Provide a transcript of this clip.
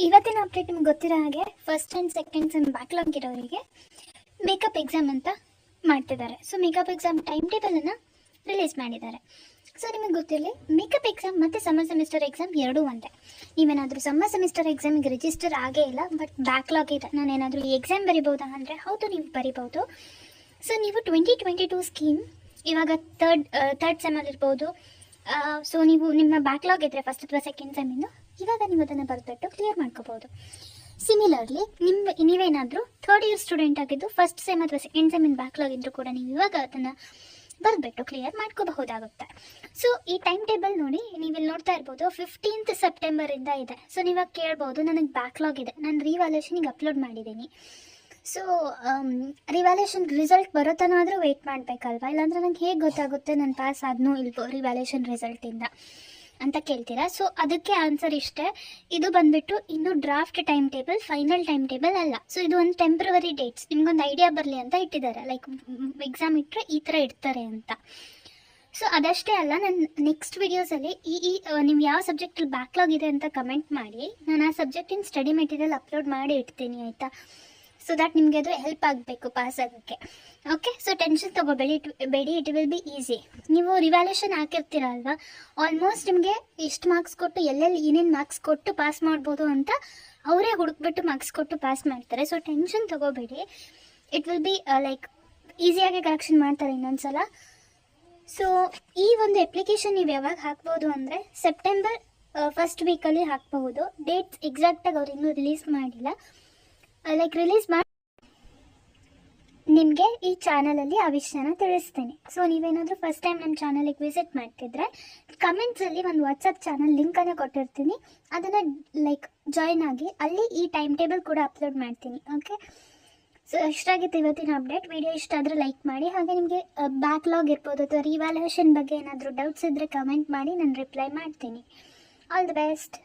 ಇವತ್ತಿನ ಅಪ್ಡೇಟ್ ನಿಮ್ಗೆ ಗೊತ್ತಿರೋ ಹಾಗೆ first and second sem backlog ಇರೋರಿಗೆ ಮೇಕಪ್ ಎಕ್ಸಾಮ್ ಅಂತ ಮಾಡ್ತಿದ್ದಾರೆ. ಸೊ ಮೇಕಪ್ ಎಕ್ಸಾಮ್ ಟೈಮ್ ಟೇಬಲನ್ನು ರಿಲೀಸ್ ಮಾಡಿದ್ದಾರೆ. ಸೊ ನಿಮಗೆ ಗೊತ್ತಿರಲಿ, ಮೇಕಪ್ ಎಕ್ಸಾಮ್ ಮತ್ತು ಸಮ್ಮರ್ ಸೆಮಿಸ್ಟರ್ ಎಕ್ಸಾಮ್ ಎರಡೂ ಒಂದೇ. ನೀವೇನಾದರೂ ಸಮ್ಮರ್ ಸೆಮಿಸ್ಟರ್ ಎಕ್ಸಾಮಿಗೆ ರಿಜಿಸ್ಟರ್ ಆಗೇ ಇಲ್ಲ, ಬಟ್ ಬ್ಯಾಕ್ಲಾಗ್ ಇದೆ, ನಾನೇನಾದರೂ ಈ ಎಕ್ಸಾಮ್ ಬರಿಬೋದಾ ಅಂದರೆ ಹೌದು, ನೀವು ಬರಿಬೋದು. ಸೊ ನೀವು 2022 ಸ್ಕೀಮ್ ಇವಾಗ ಥರ್ಡ್ ಸೆಮಲ್ಲಿರ್ಬೋದು. ಸೊ ನೀವು ನಿಮ್ಮ ಬ್ಯಾಕ್ಲಾಗ್ ಇದ್ದರೆ ಫಸ್ಟ್ ಅಥವಾ ಸೆಕೆಂಡ್ ಸೆಮ್ಮಿಂದು, ಇವಾಗ ನೀವು ಅದನ್ನು ಬರೆದ್ಬಿಟ್ಟು ಕ್ಲಿಯರ್ ಮಾಡ್ಕೋಬೋದು. ಸಿಮಿಲರ್ಲಿ ನೀವೇನಾದರೂ ಥರ್ಡ್ ಇಯರ್ ಸ್ಟೂಡೆಂಟ್ ಆಗಿದ್ದು ಫಸ್ಟ್ ಸೆಮ್ ಅಥವಾ ಸೆಕೆಂಡ್ ಸೆಮ್ಮಿನ ಬ್ಯಾಕ್ಲಾಗ್ ಇದ್ದರೂ ಕೂಡ ನೀವು ಇವಾಗ ಅದನ್ನು ಬರೆದ್ಬಿಟ್ಟು ಕ್ಲಿಯರ್ ಮಾಡ್ಕೋಬಹುದಾಗುತ್ತೆ. ಸೊ ಈ ಟೈಮ್ ಟೇಬಲ್ ನೋಡಿ, ನೀವಿಲ್ಲಿ ನೋಡ್ತಾ ಇರ್ಬೋದು, 15th ಸೆಪ್ಟೆಂಬರಿಂದ ಇದೆ. ಸೊ ನೀವಾಗ ಕೇಳ್ಬೋದು, ನನಗೆ ಬ್ಯಾಕ್ಲಾಗ್ ಇದೆ, ನಾನು ರಿವ್ಯಾಲ್ಯೂಷನಿಗೆ ಅಪ್ಲೋಡ್ ಮಾಡಿದ್ದೀನಿ. ಸೊ ರಿವ್ಯಾಲ್ಯೂಷನ್ ರಿಸಲ್ಟ್ ಬರೋತನಾದರೂ ವೆಯ್ಟ್ ಮಾಡಬೇಕಲ್ವಾ, ಇಲ್ಲಾಂದರೆ ನಂಗೆ ಹೇಗೆ ಗೊತ್ತಾಗುತ್ತೆ ನಾನು ಪಾಸ್ ಆದ್ನೋ ಇಲ್ವೋ ರಿವ್ಯಾಲ್ಯೂಷನ್ ರಿಸಲ್ಟಿಂದ ಅಂತ ಕೇಳ್ತೀರಾ. ಸೊ ಅದಕ್ಕೆ ಆನ್ಸರ್ ಇಷ್ಟೇ, ಇದು ಬಂದುಬಿಟ್ಟು ಇನ್ನೂ draft time table, final time table ಅಲ್ಲ. ಸೊ ಇದು ಒಂದು ಟೆಂಪ್ರವರಿ ಡೇಟ್ಸ್, ನಿಮ್ಗೊಂದು ಐಡಿಯಾ ಬರಲಿ ಅಂತ ಇಟ್ಟಿದ್ದಾರೆ, ಲೈಕ್ ಎಕ್ಸಾಮ್ ಇಟ್ಟರೆ ಈ ಥರ ಇಡ್ತಾರೆ ಅಂತ. ಸೊ ಅದಷ್ಟೇ ಅಲ್ಲ, ನನ್ನ ನೆಕ್ಸ್ಟ್ ವೀಡಿಯೋಸಲ್ಲಿ ನೀವು ಯಾವ ಸಬ್ಜೆಕ್ಟಲ್ಲಿ ಬ್ಯಾಕ್ಲಾಗ್ ಇದೆ ಅಂತ ಕಮೆಂಟ್ ಮಾಡಿ, ನಾನು ಆ ಸಬ್ಜೆಕ್ಟಿನ ಸ್ಟಡಿ ಮೆಟೀರಿಯಲ್ ಅಪ್ಲೋಡ್ ಮಾಡಿ ಇಡ್ತೀನಿ, ಆಯಿತಾ. ಸೊ ದ್ಯಾಟ್ ನಿಮಗೆ ಅದು ಹೆಲ್ಪ್ ಆಗಬೇಕು ಪಾಸ್ ಆಗೋಕ್ಕೆ. ಓಕೆ, ಸೊ ಟೆನ್ಷನ್ ತೊಗೋಬೇಡಿ, ಇಟ್ ವಿಲ್ ಬಿ ಈಸಿ. ನೀವು ರಿವ್ಯಾಲ್ಯೂಷನ್ ಹಾಕಿರ್ತೀರ ಅಲ್ವಾ, ಆಲ್ಮೋಸ್ಟ್ ನಿಮಗೆ ಎಷ್ಟು ಮಾರ್ಕ್ಸ್ ಕೊಟ್ಟು ಎಲ್ಲೆಲ್ಲಿ ಏನೇನು ಮಾರ್ಕ್ಸ್ ಕೊಟ್ಟು ಪಾಸ್ ಮಾಡ್ಬೋದು ಅಂತ ಅವರೇ ಹುಡುಕ್ಬಿಟ್ಟು ಮಾರ್ಕ್ಸ್ ಕೊಟ್ಟು ಪಾಸ್ ಮಾಡ್ತಾರೆ. ಸೊ ಟೆನ್ಷನ್ ತೊಗೋಬೇಡಿ, ಇಟ್ ವಿಲ್ ಬಿ ಲೈಕ್ ಈಸಿಯಾಗಿ ಕರೆಕ್ಷನ್ ಮಾಡ್ತಾರೆ ಇನ್ನೊಂದು ಸಲ. ಸೊ ಈ ಒಂದು ಅಪ್ಲಿಕೇಶನ್ ನೀವು ಯಾವಾಗ ಹಾಕ್ಬೋದು ಅಂದರೆ ಸೆಪ್ಟೆಂಬರ್ ಫಸ್ಟ್ ವೀಕಲ್ಲಿ ಹಾಕಬಹುದು. ಡೇಟ್ಸ್ ಎಕ್ಸಾಕ್ಟಾಗಿ ಅವ್ರು ಇನ್ನೂ ರಿಲೀಸ್ ಮಾಡಿಲ್ಲ, ಲೈಕ್ ರಿಲೀಸ್ ಮಾಡಿ ನಿಮಗೆ ಈ ಚಾನಲಲ್ಲಿ ಆ ವಿಷಯನ ತಿಳಿಸ್ತೀನಿ. ಸೊ ನೀವೇನಾದರೂ ಫಸ್ಟ್ ಟೈಮ್ ನಮ್ಮ ಚಾನಲಿಗೆ ವಿಸಿಟ್ ಮಾಡ್ತಿದ್ರೆ ಕಮೆಂಟ್ಸಲ್ಲಿ ಒಂದು ವಾಟ್ಸಪ್ ಚಾನಲ್ ಲಿಂಕನ್ನು ಕೊಟ್ಟಿರ್ತೀನಿ, ಅದನ್ನು ಲೈಕ್ ಜಾಯ್ನ್ ಆಗಿ, ಅಲ್ಲಿ ಈ ಟೈಮ್ ಟೇಬಲ್ ಕೂಡ ಅಪ್ಲೋಡ್ ಮಾಡ್ತೀನಿ. ಓಕೆ, ಸೊ ಅಷ್ಟಾಗಿತ್ತು ಇವತ್ತಿನ ಅಪ್ಡೇಟ್. ವಿಡಿಯೋ ಇಷ್ಟ ಆದರೆ ಲೈಕ್ ಮಾಡಿ, ಹಾಗೆ ನಿಮಗೆ ಬ್ಯಾಕ್ಲಾಗ್ ಇರ್ಬೋದು ಅಥವಾ ರಿವ್ಯಾಲ್ಯೂಷನ್ ಬಗ್ಗೆ ಏನಾದರೂ ಡೌಟ್ಸ್ ಇದ್ದರೆ ಕಮೆಂಟ್ ಮಾಡಿ, ನಾನು ರಿಪ್ಲೈ ಮಾಡ್ತೀನಿ. All the best.